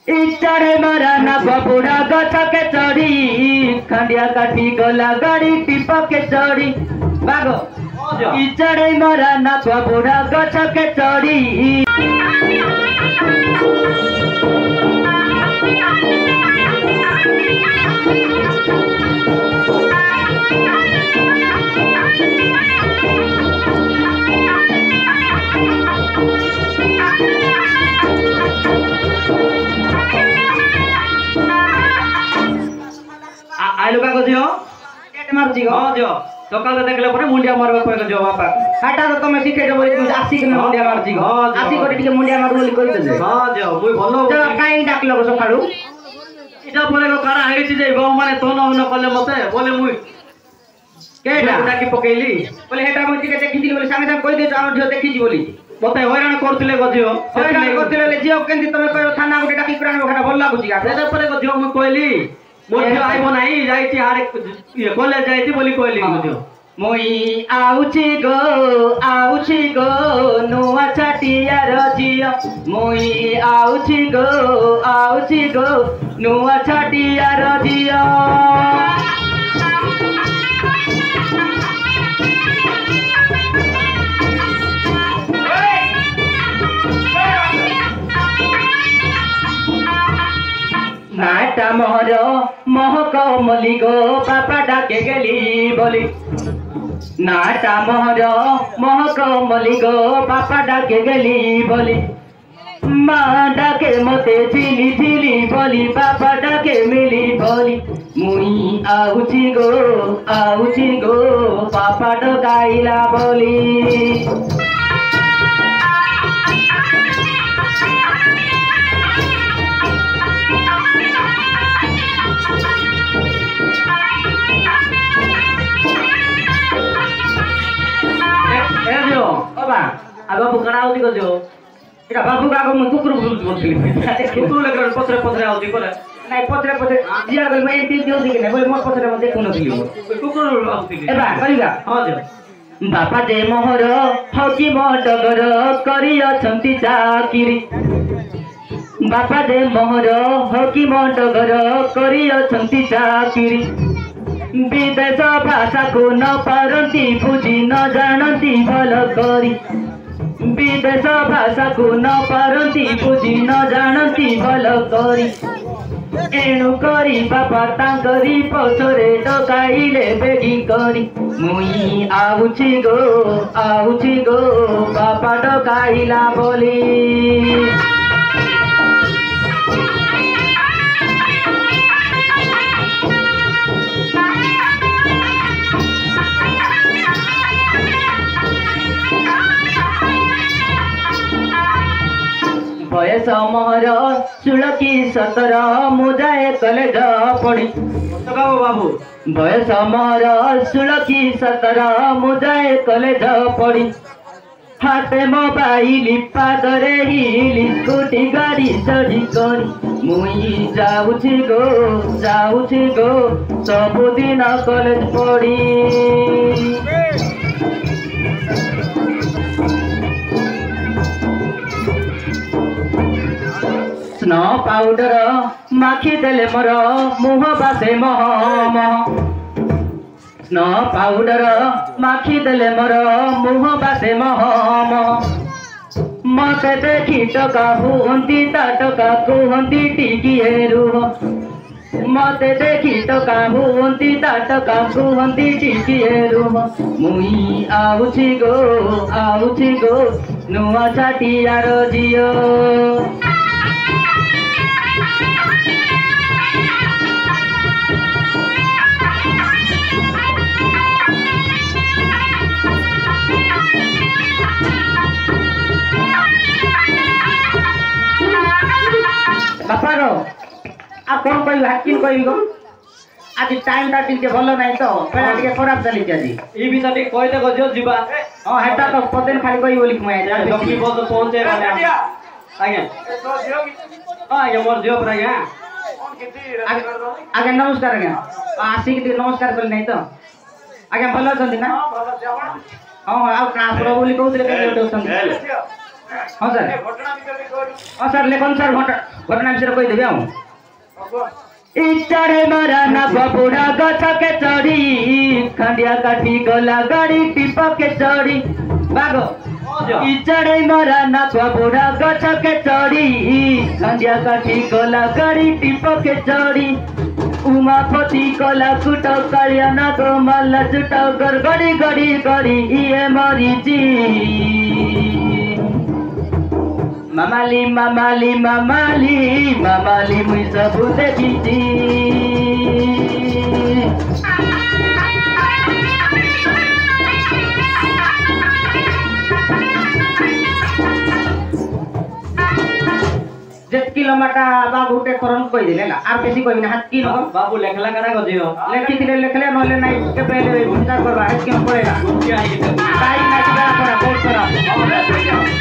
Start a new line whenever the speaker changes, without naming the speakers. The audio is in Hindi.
इच्छारे मरा ना बबुड़ा गछ के चढ़ी खंडिया काटी गला गाड़ी टिप के चढ़ी बागो इच्छारे मरा ना बबुड़ा गछ के चढ़ी आलू का दियो केट मार जी हां दियो सकाल देखले परे मुंडिया मारबा कहले दियो बापा काटा तो तमे सिखे दे बोली आसी के मुंडिया मार जी हां आसी को टिके मुंडिया मार बोली कहि दे हां दियो मुई भलो तो काई डाकलो को सकाळू इटा बोले को कारा हेछि जे गो माने तो न कले मते बोले मुई केटा डाकी पकेली बोले हेटा मुई टिके देखि दिली बोले संगे संगे कहि दे हम दियो देखि जी बोली मते हैरान करथिले गो दियो हैरान करथिले ले जियो केंति तमे कहो थाना गुटे डाकी कुरान घटा भल लागुची गा से परे गो दियो मुई कहली मोर आइबो नाही जाईती हारे कॉलेज जाईती बोली कहली दियो मुई आउची गो नुआ छाटिया रजियो मुई आउची गो नुआ छाटिया रजियो नाटा मोहर महक मली गो बापा डाके गेली बोली नाटा मोहर महक मली गो बापा डाके गेली बोली माँ डाके मते झिली झिली बोली बापा डाके मिली बोली मुई आउची गो बापा डकाइला बोली बाबू कड़ा आउती को एटा बाबू का को कुकुर बोलथि कुकुर लेकर पत्रे पत्रे आउती करे नाही पत्रे पत्रे जिया गल मैं एंटी दियो दिके बोले मोर पत्रे म देखु न दियो कुकुर आउती एबा करिगा हां दियो बापा दे मोहर हकी मडगर करियो छंती चाकिरी बापा दे मोहर हकी मडगर करियो छंती चाकिरी विदेश भाषा को न पारंती बुझी न जानती भल करी विदेश भाषा को न पारंती बुझी न जानती भल करी एणु करी बापा तांकरी पछरे डकाइले बेगी करी मुई आउची गो बापा डकाइला बोली बयस मोहर 16 की 17 मुजाए कॉलेज पढ़ी बाबू बयस मोहर 16 की 17 मुजाए कॉलेज पढ़ी हाथे मोबाइल पादरे हिली स्कूटी गाड़ी चढ़ी करी मुई जाउची गो सबुदिन कॉलेज पढ़ी स्नो पाउडर माखी देले मोर मुह बासे मह स्नो पाउडर माखी देले मोर मुह बासे मह मते देखी टका हुंती ता टका कुहंती टिकिए रुह मते देखी टका हुंती ता टका कुहंती टिकिए रुह मुई आउची गो नुआ छाटिया रजियो बापार आ कौन कह हाकिन कह आज टाइम टा टिके भलो नाही तो पहला टिके खराब चली जाजी ई भी टिके कहि दे गजो जीवा हां हेटा तो पदेन खाली कहि बोली मैं जा डॉक्टर बस पहुंचे वाले आज्ञा हां ये मोर दियो पर आज्ञा आज्ञा नमस्कार आज्ञा आसी के नमस्कार कर नहीं तो आज्ञा भलो छथि ना हां आ बोली कहउतले के हाँ सर हाँ सर लेखन सर घटना विषय कहीदेवी आउ इच्छारे मारा ना बबुड़ा गछ के चढ़ी खंडिया काठी गला गाड़ी टिप के चढ़ी बागो इच्छारे मारा ना बबुड़ा गछ के चढ़ी खंडिया काठी गला गाड़ी टिप के चढ़ी उमापति कला कुट कालिया ना गो मल्ला जुट गड़ी गड़ी गड़ी ये Marichi Mamali, mamali, mamali, mamali, mui sabu देखी जेत किलोमीटर बाबू टे करन कहि दिले ना आर बेसी कहि ना हाथ किलो बाबू लेखला करा गजियो लेखि दिले लेखले नले नाही के पहले विचार करबा हाथ किलो पड़ेगा क्या है काई ना करा करा बहुत करा